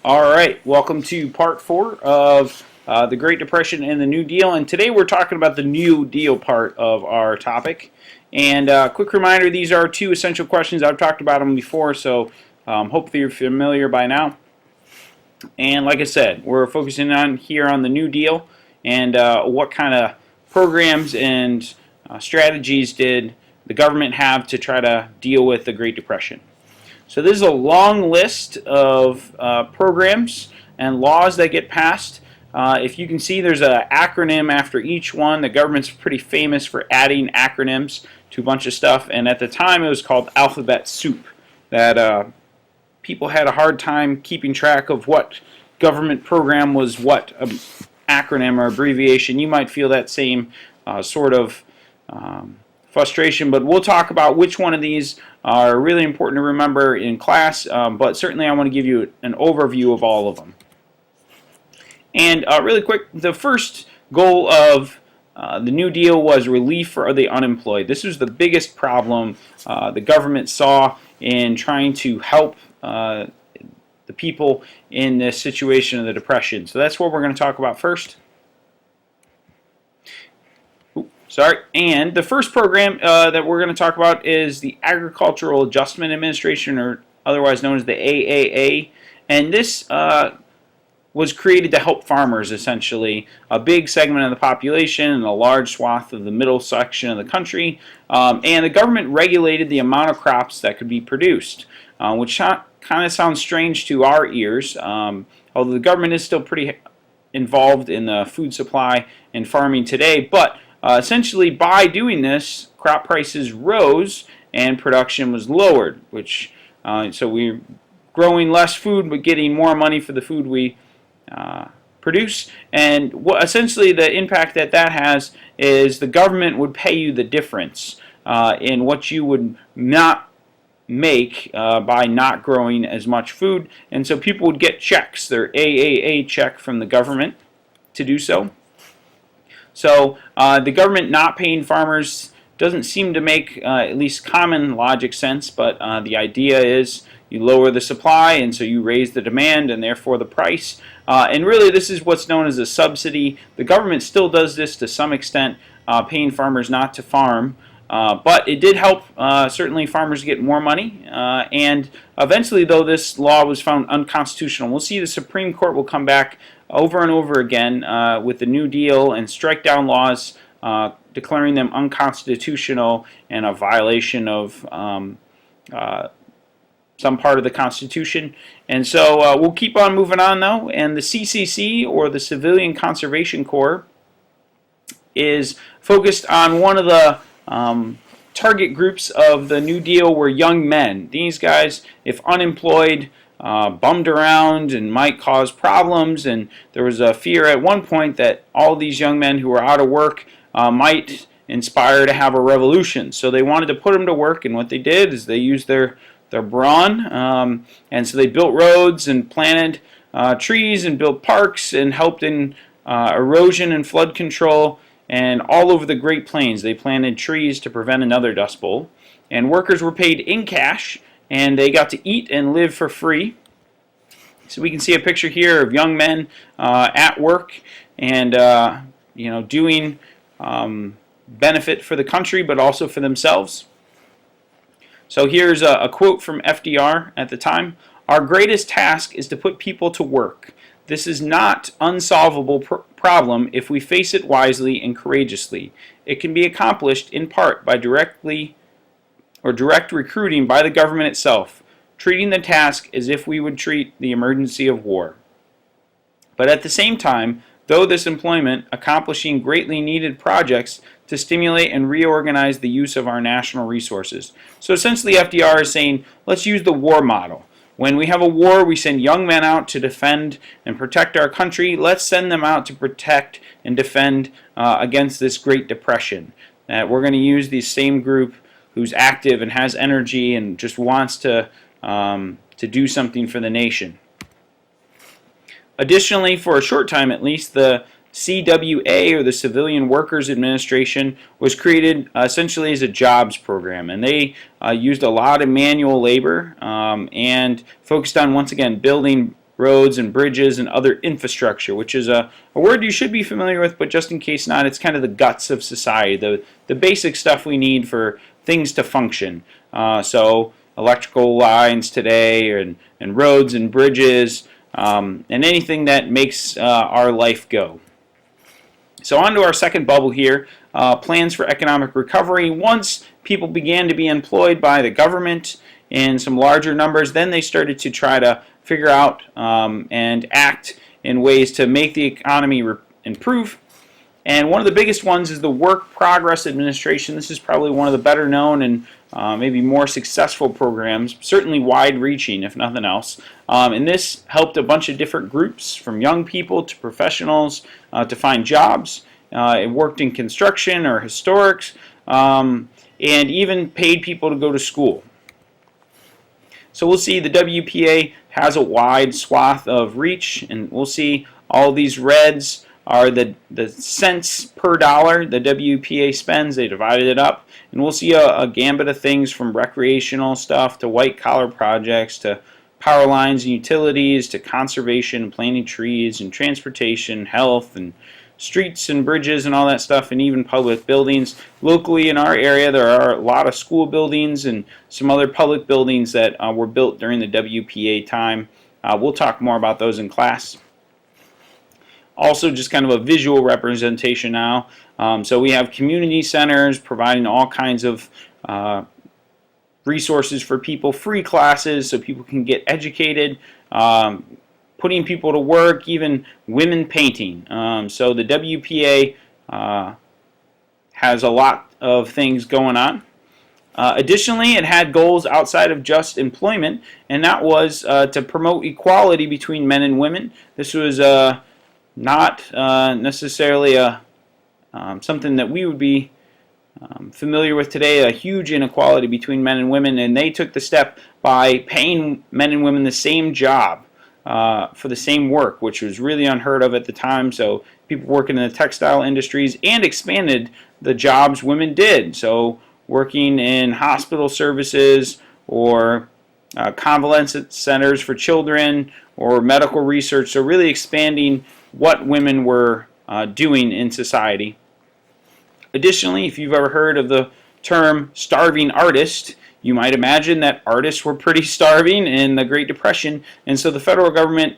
All right, welcome to part four of the Great Depression and the New Deal. And today we're talking about the New Deal part of our topic. And quick reminder, these are two essential questions. I've talked about them before, so hopefully you're familiar by now. And like I said, we're focusing on here on the New Deal and what kind of programs and strategies did the government have to try to deal with the Great Depression. So this is a long list of programs and laws that get passed. If you can see, there's an acronym after each one. The government's pretty famous for adding acronyms to a bunch of stuff, and at the time it was called alphabet soup. That people had a hard time keeping track of what government program was what acronym or abbreviation. You might feel that same sort of frustration, but we'll talk about which one of these are really important to remember in class, but certainly I want to give you an overview of all of them. And really quick, the first goal of the New Deal was relief for the unemployed. This was the biggest problem the government saw in trying to help the people in this situation of the Depression. So that's what we're going to talk about first. And the first program that we're going to talk about is the Agricultural Adjustment Administration, or otherwise known as the AAA. And this was created to help farmers, essentially, a big segment of the population and a large swath of the middle section of the country. And the government regulated the amount of crops that could be produced, which kind of sounds strange to our ears, although the government is still pretty involved in the food supply and farming today. But essentially, by doing this, crop prices rose and production was lowered, which so we're growing less food but getting more money for the food we produce. And essentially the impact that has is the government would pay you the difference in what you would not make by not growing as much food. And so people would get checks, their AAA check from the government to do so. So the government not paying farmers doesn't seem to make at least common logic sense, but the idea is you lower the supply and so you raise the demand and therefore the price. And really this is what's known as a subsidy. The government still does this to some extent, paying farmers not to farm. But it did help certainly farmers get more money, and eventually, though, this law was found unconstitutional. We'll see the Supreme Court will come back over and over again with the New Deal and strike down laws, declaring them unconstitutional and a violation of some part of the Constitution. And so we'll keep on moving on, though, and the CCC, or the Civilian Conservation Corps, is focused on one of the target groups of the New Deal were young men. These guys, if unemployed, bummed around and might cause problems, and there was a fear at one point that all these young men who were out of work might inspire to have a revolution. So they wanted to put them to work, and what they did is they used their brawn, and so they built roads and planted trees and built parks and helped in erosion and flood control. And all over the Great Plains, they planted trees to prevent another Dust Bowl. And workers were paid in cash, and they got to eat and live for free. So we can see a picture here of young men at work and doing benefit for the country, but also for themselves. So here's a quote from FDR at the time: "Our greatest task is to put people to work. This is not unsolvable problem if we face it wisely and courageously. It can be accomplished in part by direct recruiting by the government itself, treating the task as if we would treat the emergency of war. But at the same time, though this employment, accomplishing greatly needed projects to stimulate and reorganize the use of our national resources." So essentially FDR is saying, let's use the war model. When we have a war, we send young men out to defend and protect our country. Let's send them out to protect and defend against this Great Depression. We're going to use the same group who's active and has energy and just wants to do something for the nation. Additionally, for a short time at least, the CWA, or the Civilian Workers Administration, was created essentially as a jobs program, and they used a lot of manual labor and focused on, once again, building roads and bridges and other infrastructure, which is a word you should be familiar with, but just in case not, it's kind of the guts of society, the basic stuff we need for things to function. So electrical lines today, and roads and bridges, and anything that makes our life go. So on to our second bubble here, plans for economic recovery. Once people began to be employed by the government in some larger numbers, then they started to try to figure out and act in ways to make the economy improve. And one of the biggest ones is the Work Progress Administration. This is probably one of the better known and maybe more successful programs, certainly wide-reaching if nothing else. And this helped a bunch of different groups, from young people to professionals, to find jobs. It worked in construction or historics, and even paid people to go to school. So we'll see the WPA has a wide swath of reach, and we'll see all these reds are the cents per dollar the WPA spends. They divided it up, and we'll see a gambit of things from recreational stuff to white-collar projects to power lines and utilities to conservation and planting trees and transportation, health, and streets and bridges and all that stuff, and even public buildings. Locally in our area, there are a lot of school buildings and some other public buildings that were built during the WPA time. We'll talk more about those in class. Also, just kind of a visual representation now. So we have community centers providing all kinds of resources for people, free classes so people can get educated, putting people to work, even women painting. So the WPA has a lot of things going on. Additionally, it had goals outside of just employment, and that was to promote equality between men and women. This was not necessarily something that we would be familiar with today, a huge inequality between men and women, and they took the step by paying men and women the same job for the same work, which was really unheard of at the time. So people working in the textile industries, and expanded the jobs women did. So working in hospital services or convalescent centers for children or medical research. So really expanding what women were doing in society. Additionally, if you've ever heard of the term starving artist, you might imagine that artists were pretty starving in the Great Depression, and so the federal government,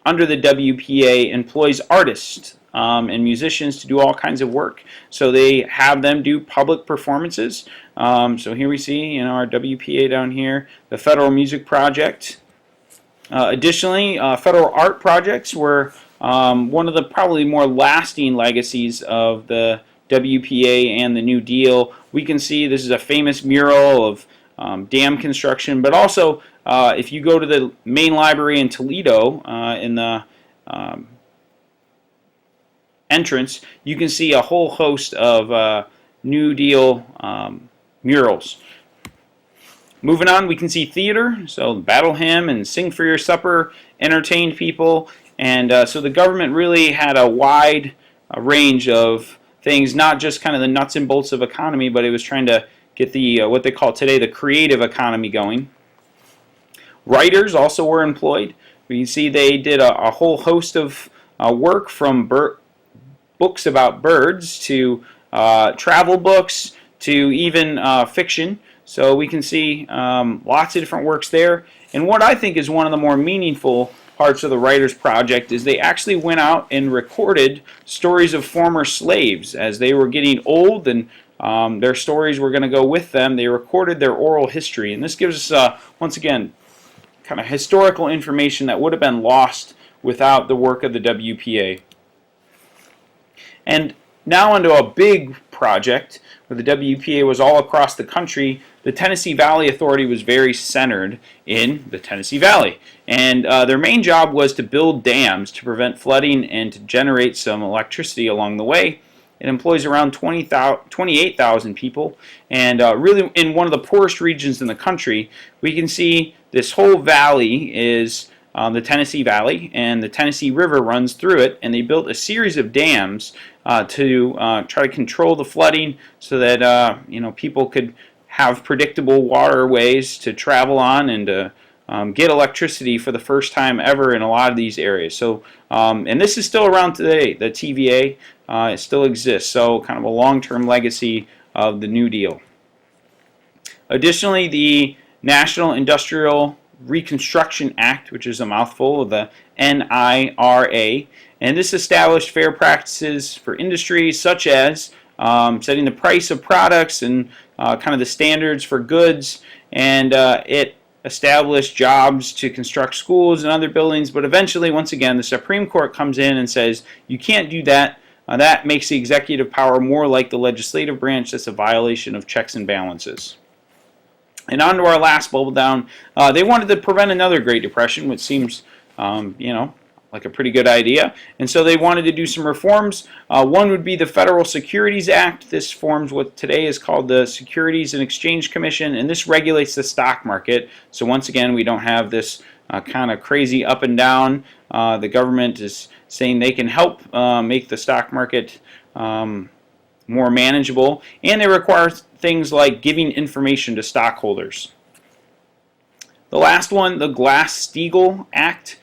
under the WPA, employs artists and musicians to do all kinds of work. So they have them do public performances. So here we see, our WPA down here, the Federal Music Project. Additionally, federal art projects were one of the probably more lasting legacies of the WPA and the New Deal. We can see this is a famous mural of dam construction, but also if you go to the main library in Toledo in the entrance, you can see a whole host of New Deal murals. Moving on, we can see theater, so Battle Hymn and Sing for Your Supper entertained people, and so the government really had a wide range of things, not just kind of the nuts and bolts of economy, but it was trying to get the what they call today the creative economy going. Writers also were employed. We can see they did a whole host of work, from books about birds to travel books to even fiction. So we can see lots of different works there. And what I think is one of the more meaningful parts of the Writers Project is they actually went out and recorded stories of former slaves as they were getting old, and their stories were going to go with them. They recorded their oral history, and this gives us, once again, kind of historical information that would have been lost without the work of the WPA. And now onto a big project where the WPA was all across the country. The Tennessee Valley Authority was very centered in the Tennessee Valley, and their main job was to build dams to prevent flooding and to generate some electricity along the way. It employs around 28,000 people, and really in one of the poorest regions in the country. We can see this whole valley is the Tennessee Valley, and the Tennessee River runs through it, and they built a series of dams to try to control the flooding so that people could have predictable waterways to travel on and to get electricity for the first time ever in a lot of these areas. So, and this is still around today. The TVA it still exists. So, kind of a long-term legacy of the New Deal. Additionally, the National Industrial Reconstruction Act, which is a mouthful of the NIRA, and this established fair practices for industries such as setting the price of products and kind of the standards for goods, and it established jobs to construct schools and other buildings. But eventually, once again, the Supreme Court comes in and says you can't do that. That makes the executive power more like the legislative branch. That's a violation of checks and balances. And on to our last bubble down. They wanted to prevent another Great Depression, which seems, like a pretty good idea. And so they wanted to do some reforms. One would be the Federal Securities Act. This forms what today is called the Securities and Exchange Commission, and this regulates the stock market. So once again, we don't have this kind of crazy up and down. The government is saying they can help make the stock market more manageable, and they require things like giving information to stockholders. The last one, the Glass-Steagall Act,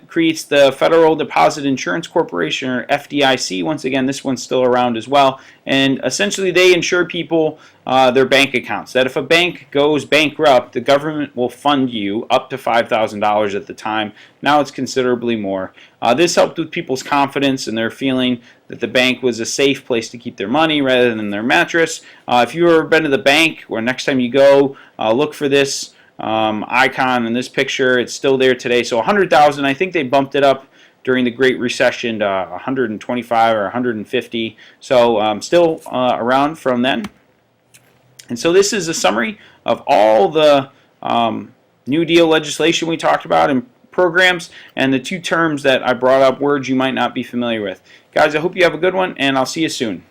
creates the Federal Deposit Insurance Corporation, or FDIC. Once again, this one's still around as well. And essentially, they insure people their bank accounts. That if a bank goes bankrupt, the government will fund you up to $5,000 at the time. Now it's considerably more. This helped with people's confidence and their feeling that the bank was a safe place to keep their money rather than their mattress. If you've ever been to the bank, or next time you go, look for this icon in this picture. It's still there today. So 100,000. I think they bumped it up during the Great Recession to 125 or 150. So still around from then. And so this is a summary of all the New Deal legislation we talked about and programs, and the two terms that I brought up, words you might not be familiar with. Guys, I hope you have a good one, and I'll see you soon.